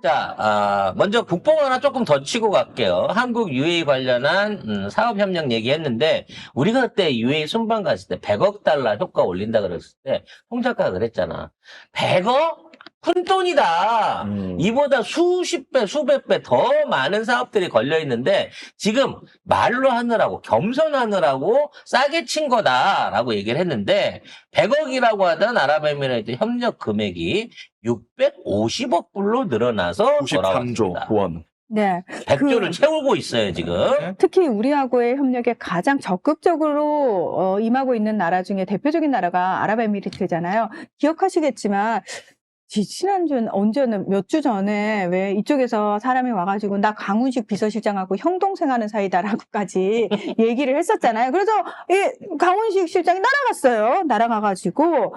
자, 먼저 국뽕 하나 조금 더 치고 갈게요. 한국 UAE 관련한 사업협력 얘기했는데 우리가 그때 UAE 순방 갔을 때 100억 달러 효과 올린다 그랬을 때 홍 작가가 그랬잖아. 100억? 큰 돈이다. 이보다 수십 배, 수백 배 더 많은 사업들이 걸려 있는데 지금 말로 하느라고 겸손하느라고 싸게 친 거다라고 얘기를 했는데 100억이라고 하던 아랍에미레이트 협력 금액이 650억 불로 늘어나서 93조 원. 네. 100조를 채우고 있어요, 지금. 특히 우리하고의 협력에 가장 적극적으로 임하고 있는 나라 중에 대표적인 나라가 아랍에미리트잖아요. 기억하시겠지만 지난주 언제는 몇 주 전에 왜 이쪽에서 사람이 와가지고 나 강훈식 비서실장하고 형 동생 하는 사이다라고까지 얘기를 했었잖아요. 그래서 이 강훈식 실장이 날아갔어요. 날아가가지고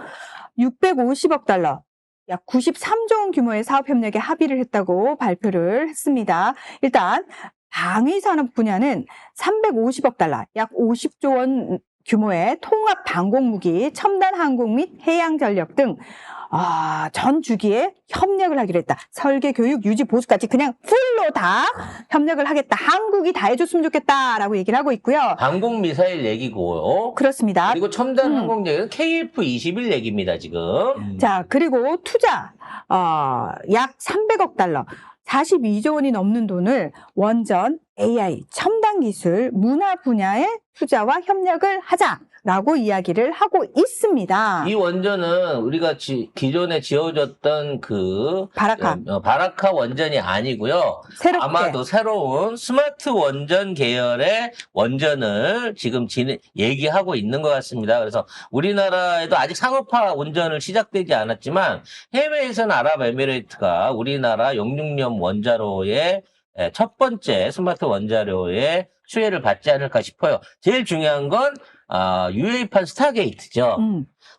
650억 달러. 약 93조 원 규모의 사업 협력에 합의를 했다고 발표를 했습니다. 일단 방위 산업 분야는 350억 달러, 약 50조 원 규모의 통합 방공무기, 첨단 항공 및 해양 전력 등 전 주기에 협력을 하기로 했다. 설계, 교육, 유지, 보수까지 그냥 풀로 다 협력을 하겠다. 한국이 다 해줬으면 좋겠다라고 얘기를 하고 있고요. 항공 미사일 얘기고. 그렇습니다. 그리고 첨단 항공 얘기는 KF-21 얘기입니다, 지금. 자, 그리고 투자 약 300억 달러. 42조 원이 넘는 돈을 원전, AI, 첨단 기술, 문화 분야에 투자와 협력을 하자라고 이야기를 하고 있습니다. 이 원전은 우리가 기존에 지어졌던 그 바라카 원전이 아니고요. 새롭게. 아마도 새로운 스마트 원전 계열의 원전을 지금 얘기하고 있는 것 같습니다. 그래서 우리나라에도 아직 상업화 원전을 시작되지 않았지만 해외에서는 아랍에미레이트가 우리나라 용융염 원자로의 첫 번째 스마트 원자로의 수혜를 받지 않을까 싶어요. 제일 중요한 건 UAE판 스타게이트죠.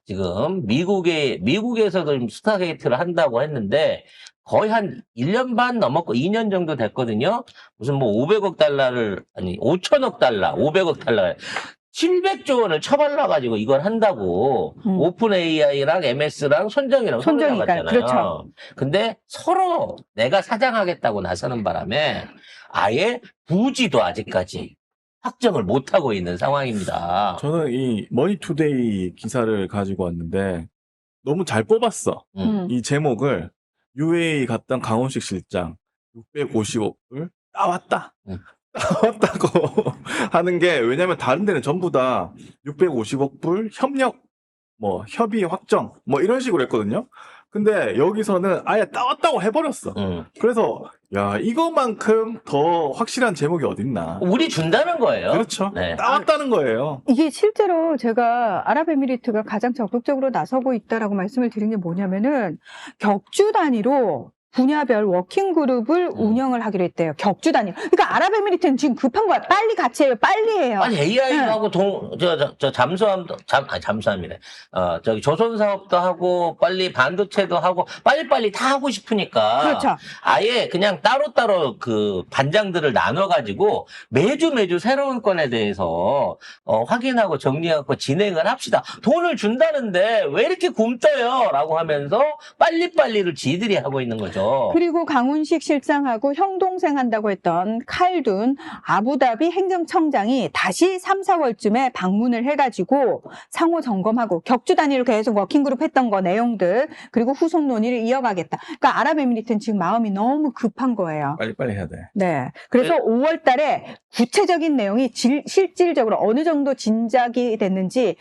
지금 미국에서도 지금 스타게이트를 한다고 했는데 거의 한 1년 반 넘었고 2년 정도 됐거든요. 무슨 뭐 500억 달러를 아니 5천억 달러, 500억 달러 700조 원을 처발라가지고 이걸 한다고 오픈 AI랑 MS랑 손정이랑 손을 잡았잖아요. 그렇죠. 근데 서로 내가 사장하겠다고 나서는 바람에 아예 부지도 아직까지 확정을 못하고 있는 상황입니다. 저는 이 머니투데이 기사를 가지고 왔는데 너무 잘 뽑았어. 이 제목을 UAE 갔던 강훈식 실장 650억을 따왔다. 따왔다고 하는 게 왜냐면 다른 데는 전부 다 650억 불 협력 뭐 협의 확정 뭐 이런 식으로 했거든요. 근데 여기서는 아예 따왔다고 해버렸어. 그래서 야 이거만큼 더 확실한 제목이 어딨나. 우리 준다는 거예요. 그렇죠. 네. 따왔다는 거예요. 이게 실제로 제가 아랍에미리트가 가장 적극적으로 나서고 있다라고 말씀을 드린 게 뭐냐면은 격주 단위로 분야별 워킹 그룹을 운영을 하기로 했대요. 격주 단위. 그러니까 아랍에미리트는 지금 급한 거야. 빨리 같이 해요. 빨리 해요. 아니 AI하고 잠수함도 잠수함이래. 저기 조선 사업도 하고 빨리 반도체도 하고 빨리빨리 다 하고 싶으니까. 그렇죠. 아예 그냥 따로따로 그 반장들을 나눠 가지고 매주 새로운 건에 대해서 확인하고 정리하고 진행을 합시다. 돈을 준다는데 왜 이렇게 굼떠요?라고 하면서 빨리빨리를 지들이 하고 있는 거죠. 그리고 강훈식 실장하고 형 동생 한다고 했던 칼둔 아부다비 행정청장이 다시 3, 4월쯤에 방문을 해가지고 상호 점검하고 격주 단위로 계속 워킹그룹 했던 거 내용들 그리고 후속 논의를 이어가겠다. 그러니까 아랍에미리트는 지금 마음이 너무 급한 거예요. 빨리빨리 해야 돼. 네. 그래서 5월 달에 구체적인 내용이 실질적으로 어느 정도 진작이 됐는지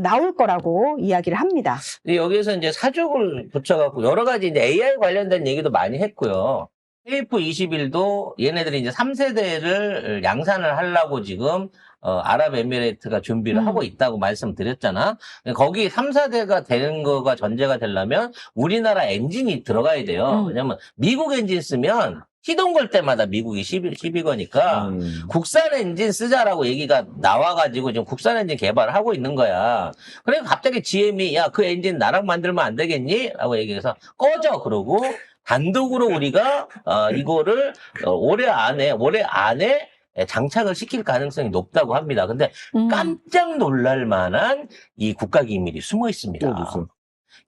나올 거라고 이야기를 합니다. 여기에서 이제 사족을 붙여갖고 여러 가지 이제 AI 관련된 얘기도 많이 했고요. KF-21도 얘네들이 이제 3세대를 양산을 하려고 지금 아랍에미레이트가 준비를 하고 있다고 말씀드렸잖아. 거기 3, 4대가 되는 거가 전제가 되려면 우리나라 엔진이 들어가야 돼요. 왜냐면 미국 엔진 쓰면 시동 걸 때마다 미국이 시비 거니까 국산 엔진 쓰자라고 얘기가 나와가지고 지금 국산 엔진 개발을 하고 있는 거야. 그래서 갑자기 GM이 야, 그 엔진 나랑 만들면 안 되겠니? 라고 얘기해서 꺼져. 그러고 단독으로 우리가 이거를 올해 안에 장착을 시킬 가능성이 높다고 합니다. 근데 깜짝 놀랄 만한 이 국가 기밀이 숨어 있습니다. 또 무슨?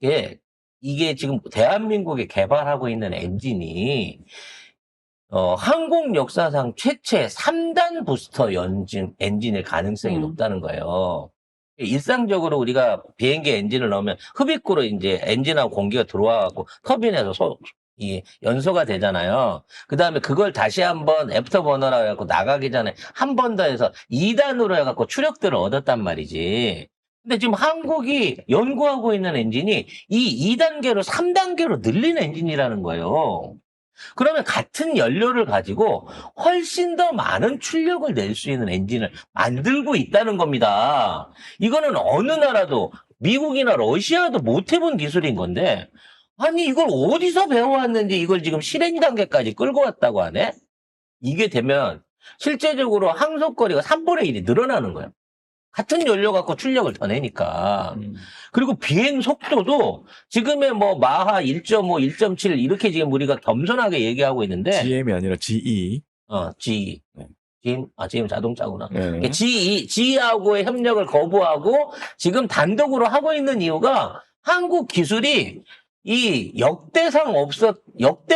예. 이게 지금 대한민국에 개발하고 있는 엔진이 항공 역사상 최초의 3단 부스터 엔진일 가능성이 높다는 거예요. 일상적으로 우리가 비행기 엔진을 넣으면 흡입구로 이제 엔진하고 공기가 들어와갖고 터빈에서 연소가 되잖아요. 그 다음에 그걸 다시 한번 애프터버너라고 해갖고 나가기 전에 한 번 더 해서 2단으로 해갖고 추력들을 얻었단 말이지. 근데 지금 한국이 연구하고 있는 엔진이 이 2단계로 3단계로 늘린 엔진이라는 거예요. 그러면 같은 연료를 가지고 훨씬 더 많은 출력을 낼 수 있는 엔진을 만들고 있다는 겁니다. 이거는 어느 나라도 미국이나 러시아도 못 해본 기술인 건데 아니 이걸 어디서 배워왔는지 이걸 지금 실행 단계까지 끌고 왔다고 하네? 이게 되면 실제적으로 항속거리가 3분의 1이 늘어나는 거예요. 같은 연료 갖고 출력을 더 내니까. 그리고 비행 속도도 지금의 뭐 마하 1.5, 1.7 이렇게 지금 우리가 겸손하게 얘기하고 있는데 GM이 아니라 GE. GE. 네. GM 자동차구나. 네. GE하고의 협력을 거부하고 지금 단독으로 하고 있는 이유가 한국 기술이 이 역대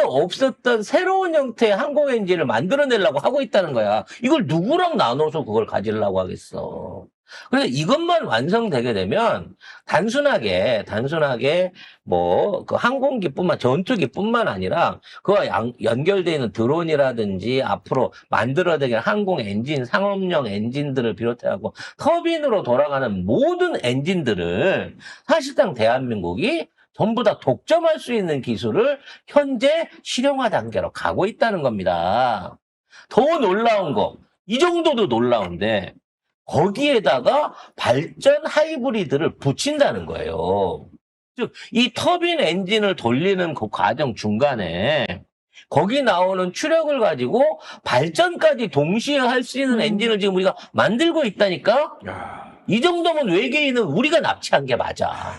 없었던 새로운 형태의 항공 엔진을 만들어내려고 하고 있다는 거야. 이걸 누구랑 나눠서 그걸 가지려고 하겠어. 그래서 이것만 완성되게 되면 단순하게 뭐 그 전투기뿐만 아니라 그와 연결되어 있는 드론이라든지 앞으로 만들어내는 항공 엔진, 상업용 엔진들을 비롯해하고 터빈으로 돌아가는 모든 엔진들을 사실상 대한민국이 전부 다 독점할 수 있는 기술을 현재 실용화 단계로 가고 있다는 겁니다. 더 놀라운 거, 이 정도도 놀라운데 거기에다가 발전 하이브리드를 붙인다는 거예요. 즉, 이 터빈 엔진을 돌리는 그 과정 중간에 거기 나오는 추력을 가지고 발전까지 동시에 할 수 있는 엔진을 지금 우리가 만들고 있다니까? 야. 이 정도면 외계인은 우리가 납치한 게 맞아.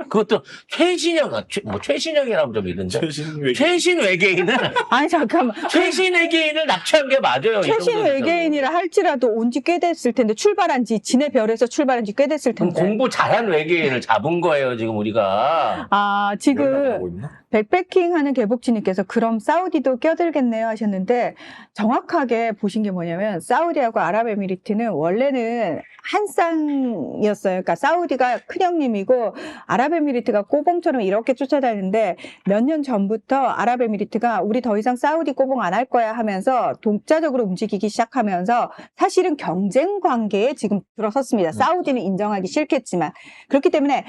그것도 최신형이라면 좀 이른데. 최신 외계인은, 아니, 잠깐만. 최신 외계인을 납치한 게 맞아요. 이 최신 정도는. 외계인이라 할지라도 온 지 꽤 됐을 텐데, 지네 별에서 출발한 지 꽤 됐을 그럼 텐데. 공부 잘한 외계인을 잡은 거예요, 지금 우리가. 아, 지금 연락하고 있나? 백패킹 하는 개복치님께서 그럼 사우디도 껴들겠네요 하셨는데 정확하게 보신 게 뭐냐면 사우디하고 아랍에미리트는 원래는 한 쌍이었어요. 그러니까 사우디가 큰형님이고 아랍에미리트가 꼬봉처럼 이렇게 쫓아다니는데 몇 년 전부터 아랍에미리트가 우리 더 이상 사우디 꼬봉 안 할 거야 하면서 독자적으로 움직이기 시작하면서 사실은 경쟁 관계에 지금 들어섰습니다. 사우디는 인정하기 싫겠지만 그렇기 때문에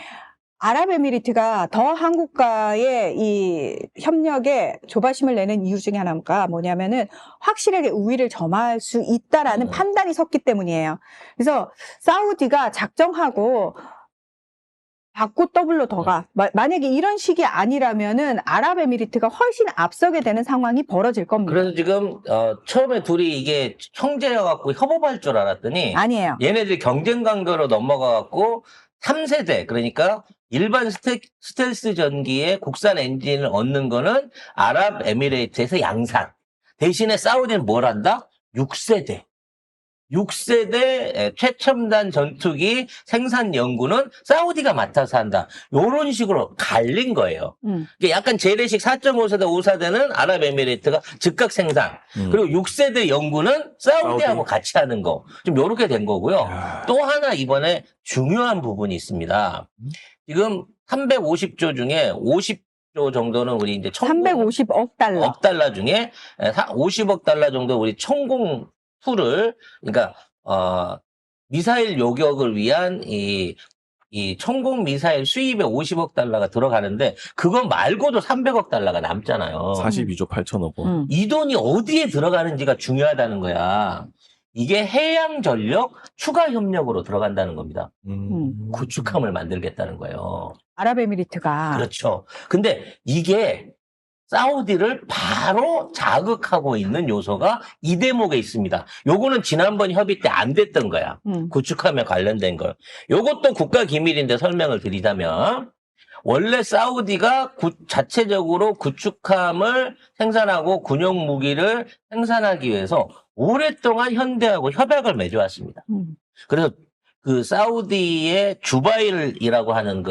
아랍에미리트가 더 한국과의 이 협력에 조바심을 내는 이유 중에 하나가 뭐냐면은 확실하게 우위를 점할 수 있다라는 판단이 섰기 때문이에요. 그래서 사우디가 작정하고 받고 더블로 더 가. 만약에 이런 식이 아니라면은 아랍에미리트가 훨씬 앞서게 되는 상황이 벌어질 겁니다. 그래서 지금 처음에 둘이 이게 형제여갖고 협업할 줄 알았더니 아니에요. 얘네들이 경쟁 관계로 넘어가갖고 3세대 그러니까 일반 스텔스 전기의 국산 엔진을 얻는 거는 아랍에미레이트에서 양산. 대신에 사우디는 뭘 한다? 6세대 최첨단 전투기 생산 연구는 사우디가 맡아서 한다. 요런 식으로 갈린 거예요. 이게 약간 재래식 4.5세대, 5세대는 아랍에미레이트가 즉각 생산. 그리고 6세대 연구는 사우디하고 같이 하는 거. 좀 요렇게 된 거고요. 야. 또 하나 이번에 중요한 부분이 있습니다. 지금 350조 중에 50조 정도는 우리 이제 350억 달러. 억 달러 중에 50억 달러 정도 우리 천공 툴을 그러니까 미사일 요격을 위한 이 천공 미사일 수입에 50억 달러가 들어가는데 그거 말고도 300억 달러가 남잖아요. 42조 8천억 원. 이 돈이 어디에 들어가는지가 중요하다는 거야. 이게 해양 전력 추가 협력으로 들어간다는 겁니다. 구축함을 만들겠다는 거예요. 아랍에미리트가. 그렇죠. 근데 이게 사우디를 바로 자극하고 있는 요소가 이 대목에 있습니다. 요거는 지난번 협의 때 안 됐던 거야. 구축함에 관련된 거. 요것도 국가 기밀인데 설명을 드리자면 원래 사우디가 자체적으로 구축함을 생산하고 군용 무기를 생산하기 위해서 오랫동안 현대하고 협약을 맺어왔습니다. 그래서 그 사우디의 주바일이라고 하는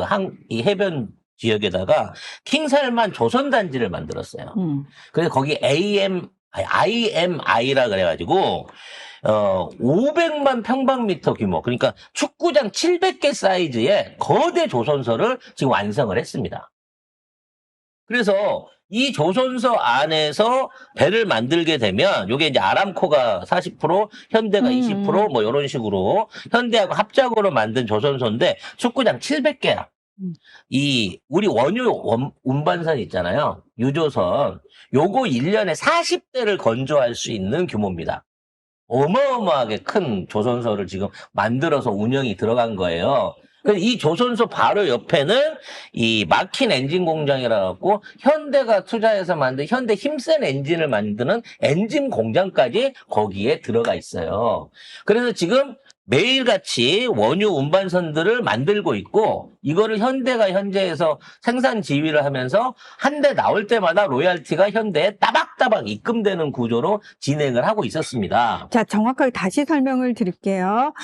이 해변 지역에다가 킹살만 조선단지를 만들었어요. 그래서 거기 IMI라 그래가지고 500만 평방미터 규모, 그러니까 축구장 700개 사이즈의 거대 조선소를 지금 완성을 했습니다. 그래서 이 조선소 안에서 배를 만들게 되면 요게 이제 아람코가 40%, 현대가 20% 뭐 이런 식으로 현대하고 합작으로 만든 조선소인데 축구장 700개야. 이 우리 원유 운반선 있잖아요. 유조선. 요거 1년에 40대를 건조할 수 있는 규모입니다. 어마어마하게 큰 조선소를 지금 만들어서 운영이 들어간 거예요. 그래서 이 조선소 바로 옆에는 이 마킨 엔진 공장이라고 현대가 투자해서 만든 현대 힘센 엔진을 만드는 엔진 공장까지 거기에 들어가 있어요. 그래서 지금 매일같이 원유 운반선들을 만들고 있고 이거를 현대가 현재에서 생산 지휘를 하면서 한 대 나올 때마다 로얄티가 현대에 따박따박 입금되는 구조로 진행을 하고 있었습니다. 자, 정확하게 다시 설명을 드릴게요.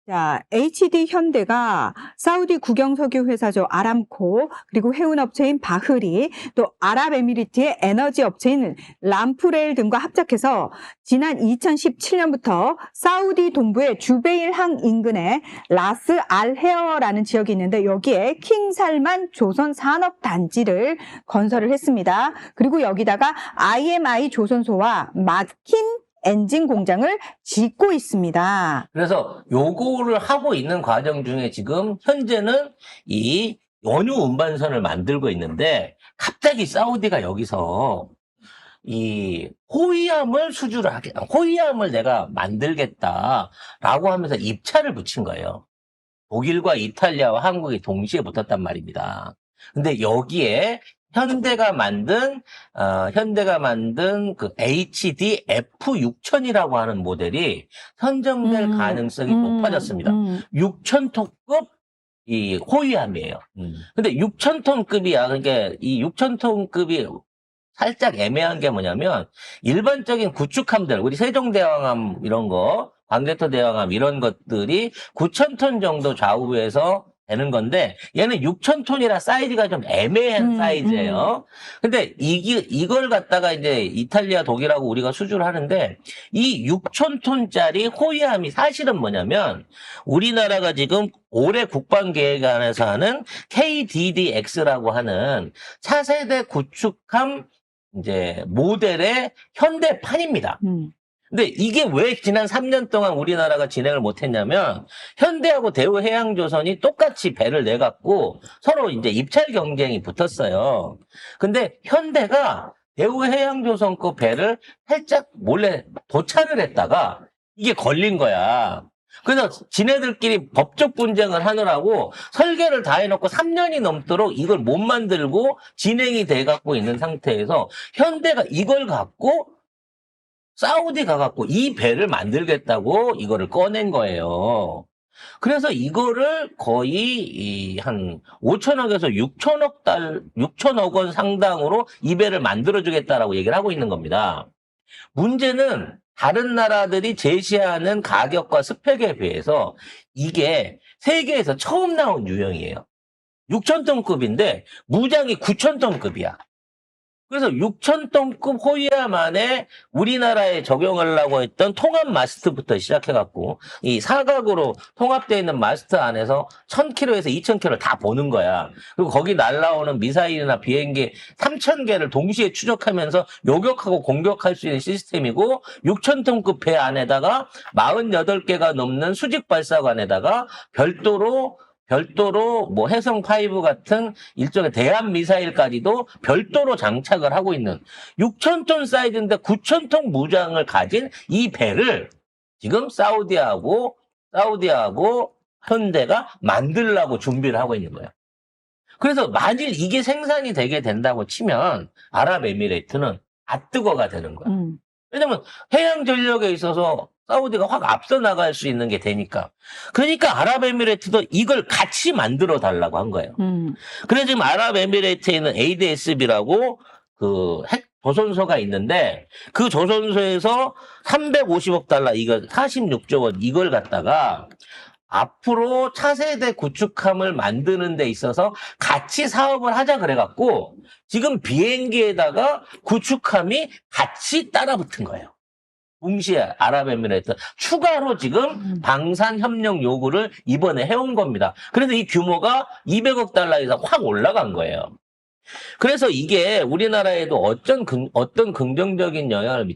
자, HD 현대가 사우디 국영석유 회사죠. 아람코, 그리고 해운업체인 바흐리, 또 아랍에미리트의 에너지 업체인 람프레일 등과 합작해서 지난 2017년부터 사우디 동부의 주베일항 인근에 라스 알 헤어라는 지역이 있는데 여기에 킹살만 조선 산업 단지를 건설을 했습니다. 그리고 여기다가 IMI 조선소와 마킨 엔진 공장을 짓고 있습니다. 그래서 요거를 하고 있는 과정 중에 지금 현재는 이 원유 운반선을 만들고 있는데 갑자기 사우디가 여기서 이 호위함을 수주를 호위함을 내가 만들겠다라고 하면서 입찰을 붙인 거예요. 독일과 이탈리아와 한국이 동시에 붙었단 말입니다. 근데 여기에 현대가 만든 그 HD F6000이라고 하는 모델이 선정될 가능성이 높아졌습니다. 6,000톤급 이 호위함이에요. 근데 6,000톤급이야. 그러니까 이 6,000톤급이 살짝 애매한 게 뭐냐면 일반적인 구축함들, 우리 세종대왕함 이런 거, 광개토대왕함 이런 것들이 9,000톤 정도 좌우에서 되는 건데 얘는 6,000톤이라 사이즈가 좀 애매한 사이즈예요. 근데 이걸 갖다가 이제 이탈리아, 독일하고 우리가 수주를 하는데 이 6,000톤짜리 호위함이 사실은 뭐냐면 우리나라가 지금 올해 국방계획안에서 하는 KDDX라고 하는 차세대 구축함 이제 모델의 현대판입니다. 근데 이게 왜 지난 3년 동안 우리나라가 진행을 못했냐면 현대하고 대우해양조선이 똑같이 배를 내갖고 서로 이제 입찰 경쟁이 붙었어요. 근데 현대가 대우해양조선 거 배를 살짝 몰래 도착을 했다가 이게 걸린 거야. 그래서 지네들끼리 법적 분쟁을 하느라고 설계를 다 해놓고 3년이 넘도록 이걸 못 만들고 진행이 돼갖고 있는 상태에서 현대가 이걸 갖고 사우디 가갖고 이 배를 만들겠다고 이거를 꺼낸 거예요. 그래서 이거를 거의 한 5천억에서 6천억 원 상당으로 이 배를 만들어주겠다라고 얘기를 하고 있는 겁니다. 문제는 다른 나라들이 제시하는 가격과 스펙에 비해서 이게 세계에서 처음 나온 유형이에요. 6,000톤급인데 무장이 9,000톤급이야. 그래서 6,000톤급 호위함 안에 우리나라에 적용하려고 했던 통합 마스트부터 시작해갖고 이 사각으로 통합되어 있는 마스트 안에서 1,000km에서 2,000km를 다 보는 거야. 그리고 거기 날라오는 미사일이나 비행기 3,000개를 동시에 추적하면서 요격하고 공격할 수 있는 시스템이고 6,000톤급 배 안에다가 48개가 넘는 수직 발사관에다가 별도로 뭐 해성5 같은 일종의 대한 미사일까지도 별도로 장착을 하고 있는 6,000톤 사이즈인데 9,000톤 무장을 가진 이 배를 지금 사우디하고 현대가 만들려고 준비를 하고 있는 거예요. 그래서 만일 이게 생산이 되게 된다고 치면 아랍에미레이트는 앗뜨거가 되는 거야. 왜냐면 해양 전력에 있어서 사우디가 확 앞서 나갈 수 있는 게 되니까. 그러니까 아랍에미레이트도 이걸 같이 만들어 달라고 한 거예요. 그래서 지금 아랍에미레이트에 있는 ADSB라고 그 핵 조선소가 있는데 그 조선소에서 $350억 이거 46조 원 이걸 갖다가 앞으로 차세대 구축함을 만드는 데 있어서 같이 사업을 하자 그래갖고 지금 비행기에다가 구축함이 같이 따라붙은 거예요. 동시에 아랍에미레이트 추가로 지금 방산 협력 요구를 이번에 해온 겁니다. 그래서 이 규모가 200억 달러 이상 확 올라간 거예요. 그래서 이게 우리나라에도 어떤 긍정적인 영향을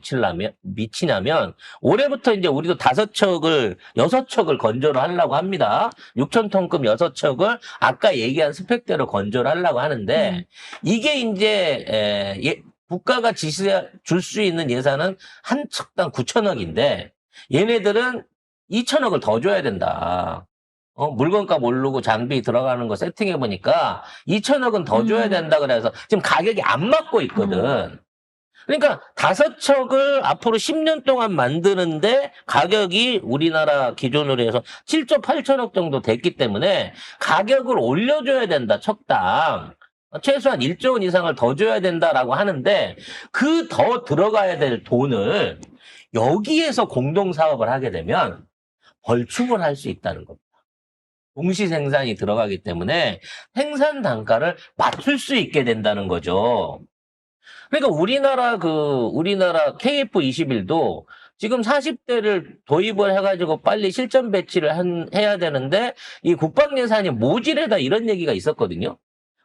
미치냐면 올해부터 이제 우리도 6척을 건조를 하려고 합니다. 6,000톤급 6척을 아까 얘기한 스펙대로 건조를 하려고 하는데 이게 이제 국가가 줄 수 있는 예산은 한 척당 9천억인데 얘네들은 2천억을 더 줘야 된다. 물건값 오르고 장비 들어가는 거 세팅해보니까 2천억은 더 줘야 된다 그래서 지금 가격이 안 맞고 있거든. 그러니까 5척을 앞으로 10년 동안 만드는데 가격이 우리나라 기준으로 해서 7조 8천억 정도 됐기 때문에 가격을 올려줘야 된다, 척당. 최소한 1조 원 이상을 더 줘야 된다라고 하는데 그 더 들어가야 될 돈을 여기에서 공동사업을 하게 되면 벌충을 할 수 있다는 겁니다. 동시 생산이 들어가기 때문에 생산 단가를 맞출 수 있게 된다는 거죠. 그러니까 우리나라 KF21도 지금 40대를 도입을 해가지고 빨리 실전 배치를 해야 되는데 이 국방 예산이 모질하다 이런 얘기가 있었거든요.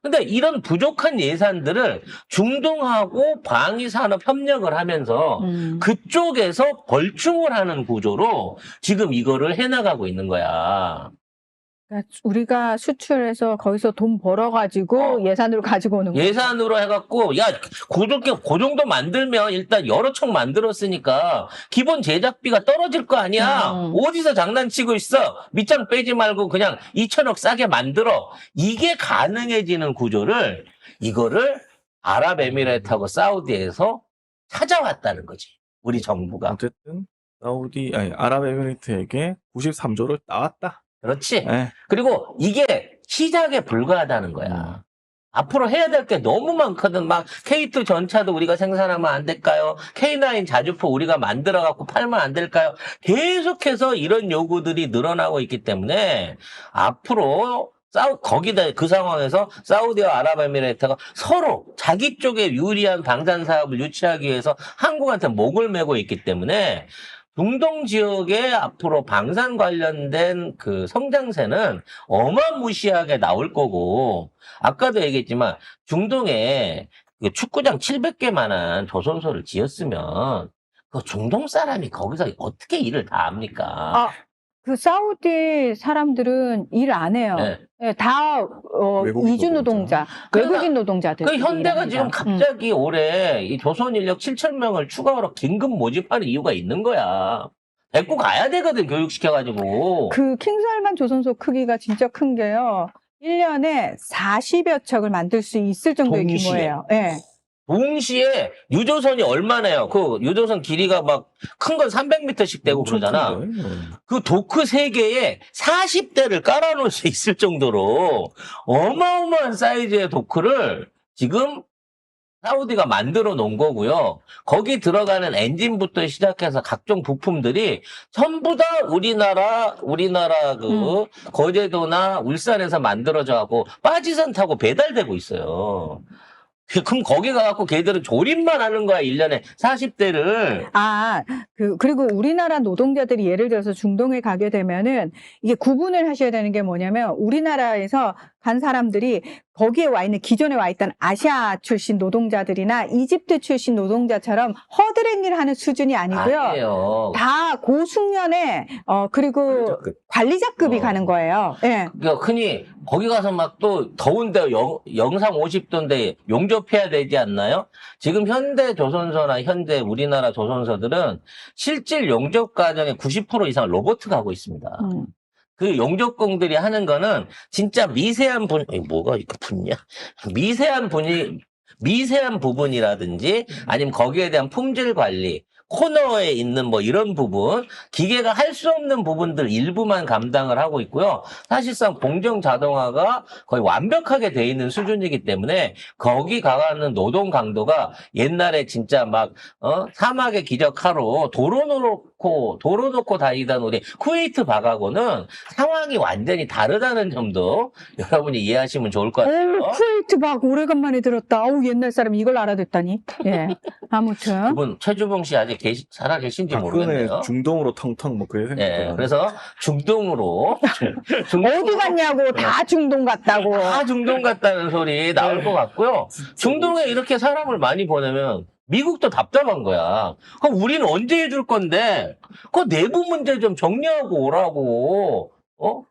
근데 이런 부족한 예산들을 중동하고 방위산업 협력을 하면서 그쪽에서 벌충을 하는 구조로 지금 이거를 해나가고 있는 거야. 그러니까 우리가 수출해서 거기서 돈 벌어가지고 예산으로 가지고 오는 거예요. 예산으로 해갖고 야 그 정도 만들면 일단 여러 척 만들었으니까 기본 제작비가 떨어질 거 아니야. 어디서 장난치고 있어. 밑장 빼지 말고 그냥 2천억 싸게 만들어. 이게 가능해지는 구조를 이거를 아랍에미레이트하고 사우디에서 찾아왔다는 거지. 우리 정부가. 어쨌든 아랍에미리트에게 93조를 따왔다. 그렇지. 네. 그리고 이게 시작에 불과하다는 거야. 앞으로 해야 될 게 너무 많거든. 막 K2 전차도 우리가 생산하면 안 될까요? K9 자주포 우리가 만들어갖고 팔면 안 될까요? 계속해서 이런 요구들이 늘어나고 있기 때문에 앞으로 거기다 그 상황에서 사우디와 아랍에미레이트가 서로 자기 쪽에 유리한 방산 사업을 유치하기 위해서 한국한테 목을 메고 있기 때문에 중동 지역에 앞으로 방산 관련된 그 성장세는 어마무시하게 나올 거고, 아까도 얘기했지만 중동에 그 축구장 700개만한 조선소를 지었으면 그 중동 사람이 거기서 어떻게 일을 다 합니까? 그 사우디 사람들은 일 안 해요. 네. 네, 다 이주 노동자, 외국인 노동자들. 그 현대가 지금 갑자기 올해 이 조선 인력 7,000명을 추가로 긴급 모집하는 이유가 있는 거야. 데리고 가야 되거든, 교육시켜가지고. 그 킹살만 조선소 크기가 진짜 큰 게요. 1년에 40여 척을 만들 수 있을 정도의 동시에. 규모예요. 네. 동시에 유조선이 얼마나요? 그 유조선 길이가 막 큰 건 300m씩 되고 그러잖아. 그 도크 3개에 40대를 깔아놓을 수 있을 정도로 어마어마한 사이즈의 도크를 지금 사우디가 만들어 놓은 거고요. 거기 들어가는 엔진부터 시작해서 각종 부품들이 전부 다 우리나라 그 거제도나 울산에서 만들어져 갖고 빠지선 타고 배달되고 있어요. 그럼 거기 가갖고 걔들은 조립만 하는 거야, 1년에 40대를. 그리고 우리나라 노동자들이 예를 들어서 중동에 가게 되면은 이게 구분을 하셔야 되는 게 뭐냐면 우리나라에서 간 사람들이 거기에 와 있는 기존에 와 있던 아시아 출신 노동자들이나 이집트 출신 노동자처럼 허드렛 일 하는 수준이 아니고요. 아니에요. 다 고숙련에 그리고 관리자급이 가는 거예요. 네. 그러니까 흔히 거기 가서 막 또 더운데 영상 50도인데 용접해야 되지 않나요? 지금 현대 조선소나 현대 우리나라 조선소들은 실질 용접 과정의 90% 이상 로봇가 하고 있습니다. 그 용접工들이 하는 거는 진짜 미세한 뭐가 이렇게 붙냐? 미세한 부분이라든지 아니면 거기에 대한 품질 관리, 코너에 있는 뭐 이런 부분, 기계가 할 수 없는 부분들 일부만 감당을 하고 있고요. 사실상 공정 자동화가 거의 완벽하게 돼 있는 수준이기 때문에 거기 가가는 노동 강도가 옛날에 진짜 막 사막의 기적하로 도로노로 도로 놓고 다니던 우리 쿠웨이트 박하고는 상황이 완전히 다르다는 점도 여러분이 이해하시면 좋을 것 같아요. 쿠웨이트 박 오래간만에 들었다. 어우, 옛날 사람 이걸 알아듣다니. 예. 아무튼. 그분 최주봉 씨 아직 살아 계신지 박근혜 모르겠네요. 중동으로 텅텅 뭐 그래 네, 생각해요. 그래서 중동으로 어디 갔냐고, 다 중동 갔다고. 다 중동 갔다는 소리 나올 것 같고요. 중동에 이렇게 사람을 많이 보내면 미국도 답답한 거야. 그럼 우리는 언제 해줄 건데? 그 내부 문제 좀 정리하고 오라고.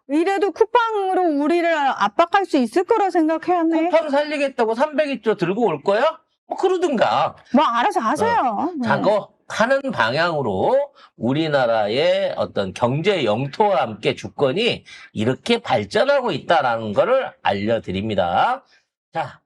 이래도 쿠팡으로 우리를 압박할 수 있을 거라 생각해야네. 쿠팡 살리겠다고 300조 들고 올 거야? 뭐 그러든가. 뭐 알아서 하세요. 자, 그거 하는 방향으로 우리나라의 어떤 경제 영토와 함께 주권이 이렇게 발전하고 있다라는 거를 알려드립니다. 자,